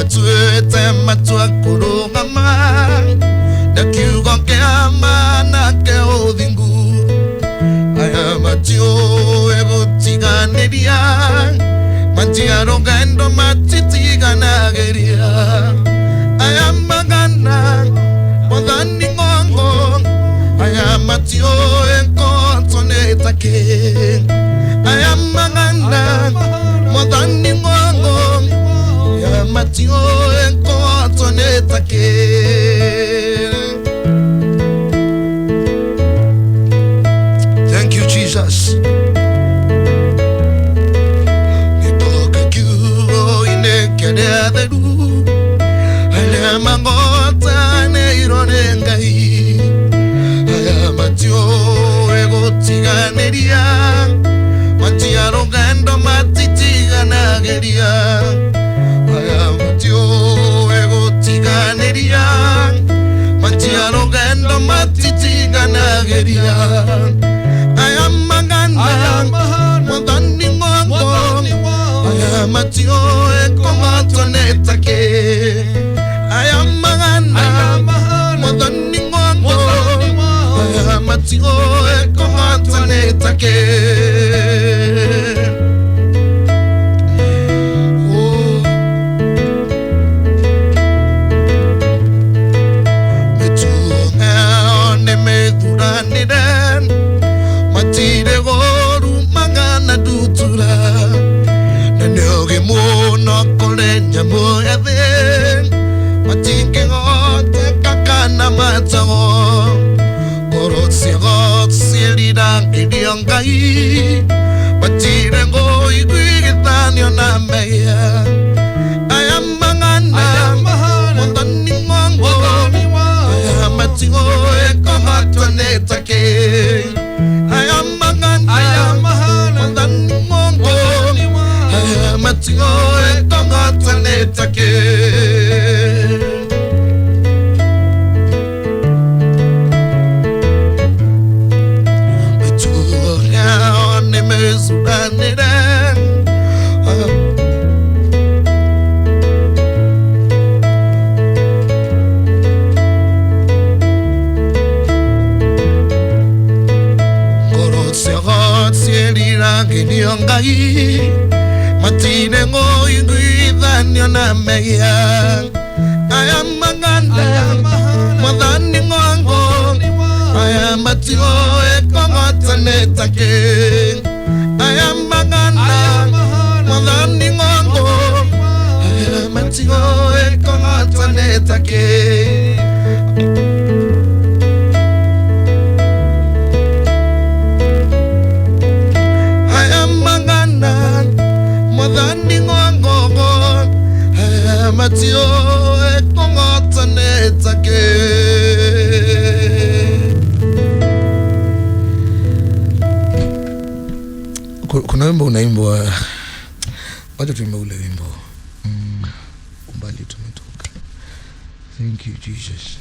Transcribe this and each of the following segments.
Tuete matua kurungama na kiugo kia mana ke uthingu aya matio egutiganiria mantia rogendo matitiganagĩria aya magana mothani ngongo aya matio ekotonetake aya magana mothani ngongo Matio enkotonetake Thank you Jesus Nitoke kiugo inekeretheru Aya mangota neirone ngai Aya matio egotiganeria Matia rogendo matitiganagĩria Mantia rogendo matitiganagĩria aya magana mothani ngongo aya matio ekotonetake aya magana mothani ngongo aya matio ekotonetake Matire goru magana dutura Nanyoge mono kole nyamo yade Matinke gote kakana matago Korotsi gotsi lidang idiongai Matire goi guigitanyo na meya Ayam mangana Montani ngongo Ayam matigo ekotonetake Ayam magana Montani ngongo Ayam matigo ekotonetake Matine ngoi guidanyo na meya Aya magana Mothani ngongo Aya matio ekotonetake Aya magana Mothani ngongo Aya matio ekotonetake Matio ekotonetake Kuna wimbo unaimbwa wacha tuimbe ule wimbo umbali tumetoka Thank you Jesus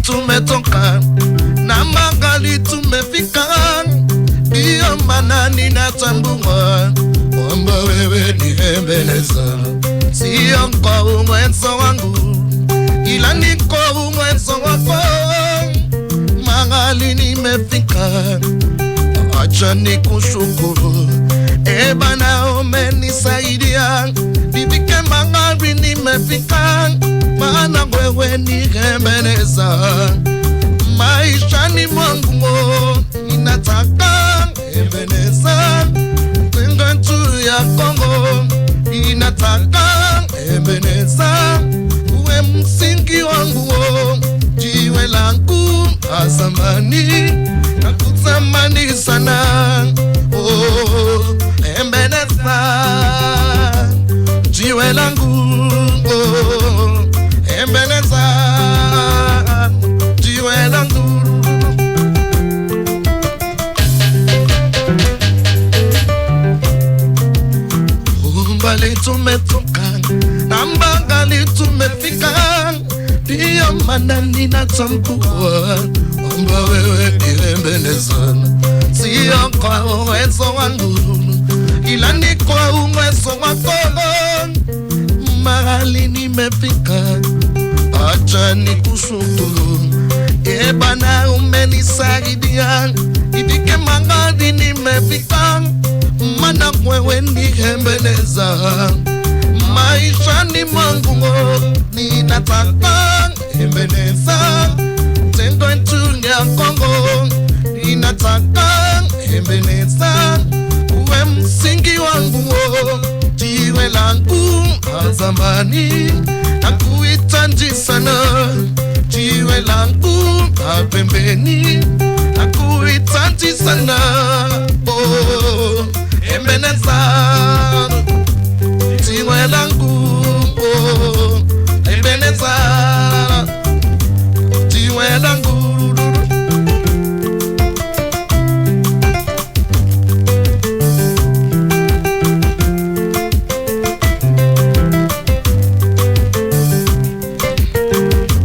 tumetoka na magali tumefika Iyo maana ninatambua kwamba wewe ni Ebeneza Sio kwa umwenzo wangu ila ni kwa umwenzo wako Magali nimefika acha nikushukuru Bana umenisaidia nifike magali nimefika Maana wewe ni Ebeneza Maishani mwangu ninataka mana ninatamkua omba wewe irembenezana sio kwa uwezo wangu ila ni kwa uwezo wako mahali nimefika acha nikushukuru Bana umenisaidia nifike mahali nimefika mana wewe nihembeleza maishani mwangu ninataka hembeleza tendo nchunga Kongo ninataka hembeleza uwe msingi wangu jiwe langu zamani nakuhitaji sana jiwe langu pembeni nakuhitaji sana hembeleza jiwe langu hembeleza jiwe langu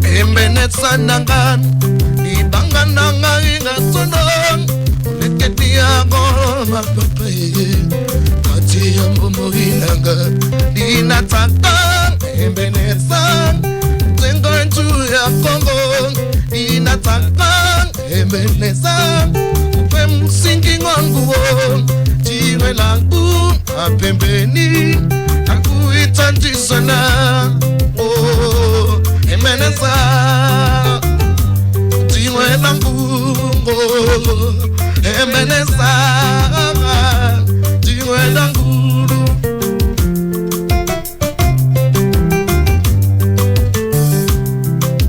hembeleza nangan ibanga nanga ingatonon uleketia goma papaye kati ya mbomo inanga ninataka hembeleza tengo nchu ya Kongo ninataka hembeleza upe msingi wangu jiwe langu pembeni nakuhitaji sana hembeleza jiwe langu hembeleza jiwe langu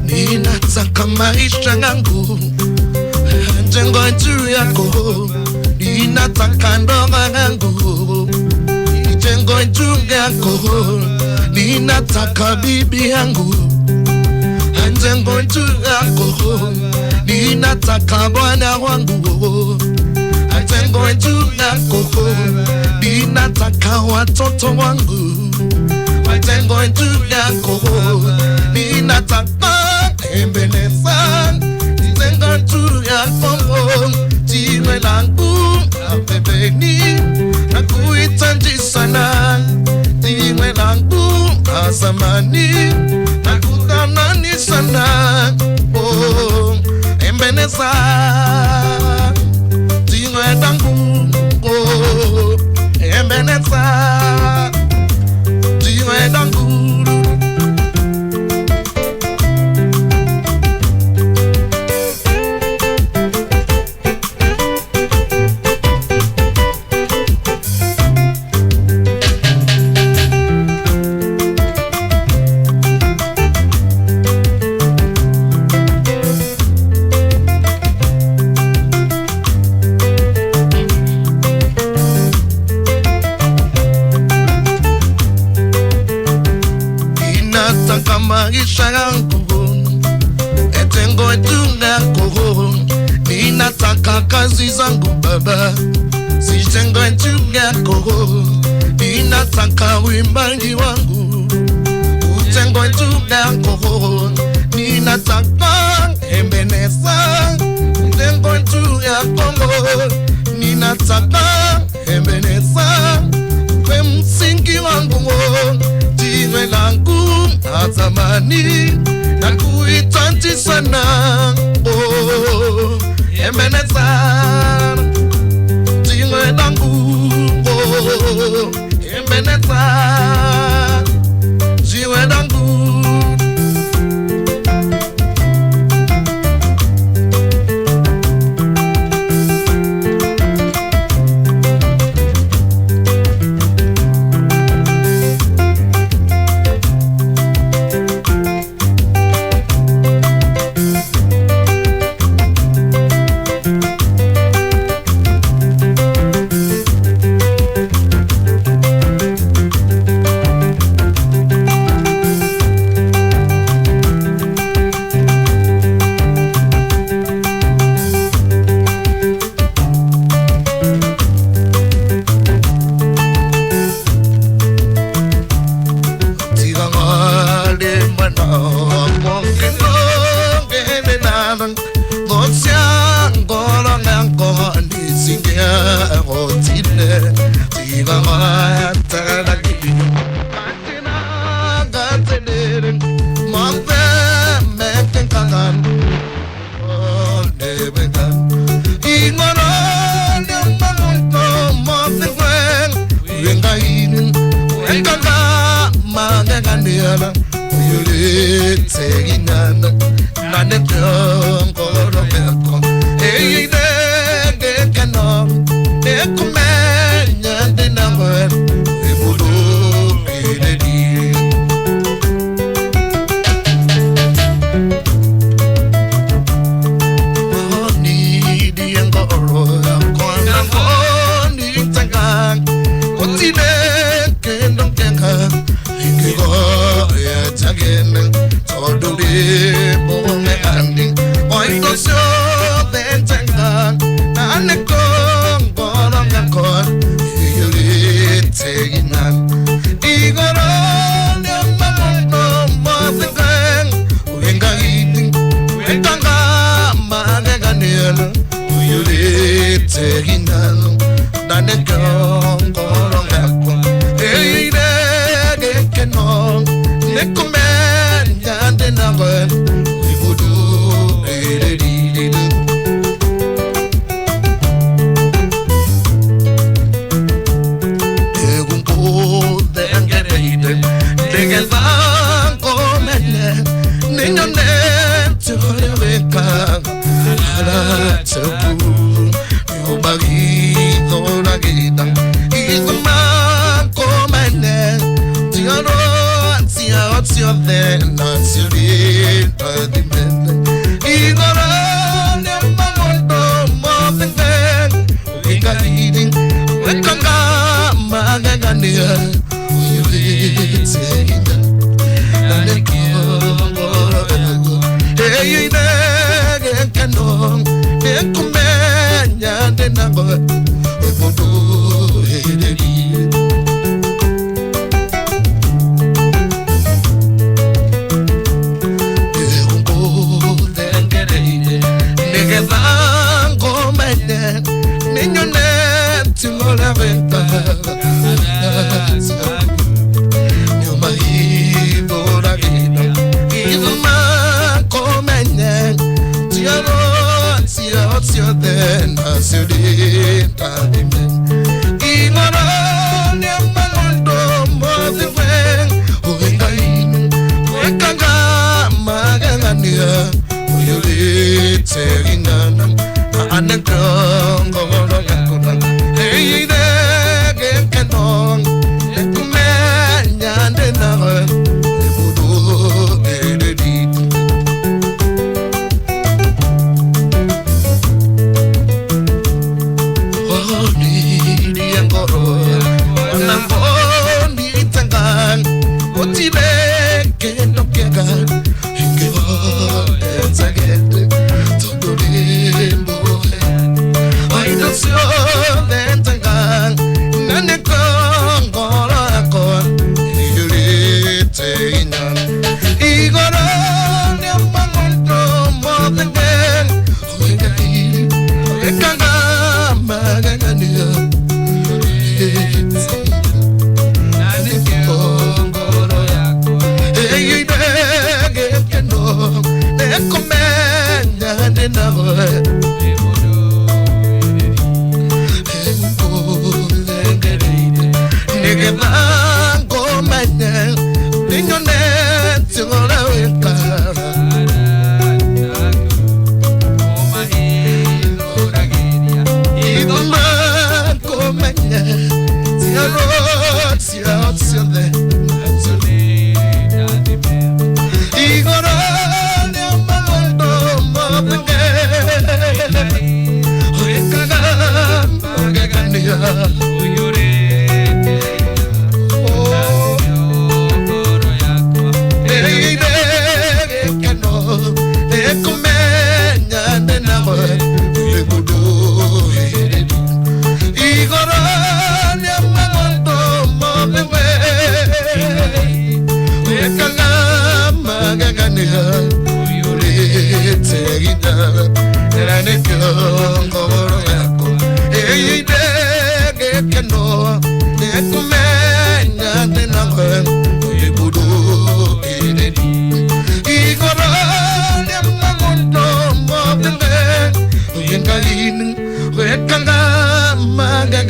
ninataka maisha yangu jengo juu yako ninataka ndoa yangu jengo juu yako ninataka bibi yangu jengo juu yako ninataka bwana wangu jengo juu yako ninataka watoto wangu jengo juu yako ninataka hembeleza jengo juu yako jiwe langu pembeni nakuhitaji sana jiwe langu zamani nakuthamani sana hembeleza jiwe langu hembeleza jiwe langu maisha yangu etengo juu yako ninataka kazi zangu baba sitengo juu yako ninataka wimbaji wangu utengo juu yako ninataka hembeleza utengo juu yako ninataka hembeleza uwe msingi wangu jiwe langu zamani nakuhitaji sana hembeleza jiwe langu hembeleza jiwe langu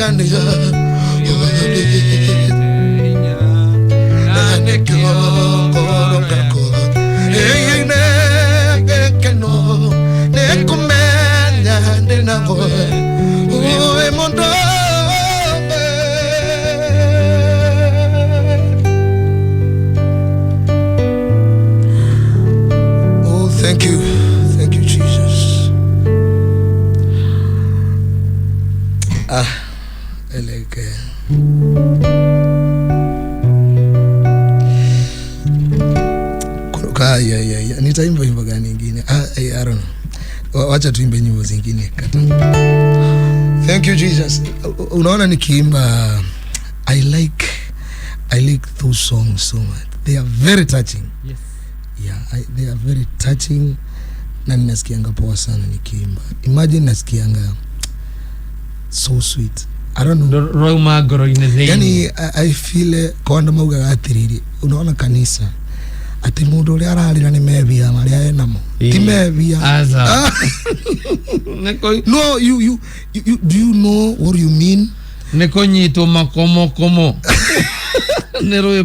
Naniga Nanekyo Korongako Eyine Keno Nekumenya Ndenako Uwe Mondo Oh, thank you. Thank you, Jesus. I like yeah. Nitaimba nyimbo gani nyingine? I don't know. Wacha tuimbe nyimbo zingine kata. Thank you, Jesus. Unaona nikiimba I like those songs so much. They are very touching. Yes. Yeah, they are very touching. Na ninasikianga poa sana nikiimba. Imagine nasikianga so sweet. I don't know. Roma goro inazeni. Yani I feel kwa ndo mauga gatiriri. Unaona kanisa. Ati mundu uri ararira ni mebia maria enamo. Ti mebia. Aza. No, you do you know what you mean? Neko nyito makomo. Nero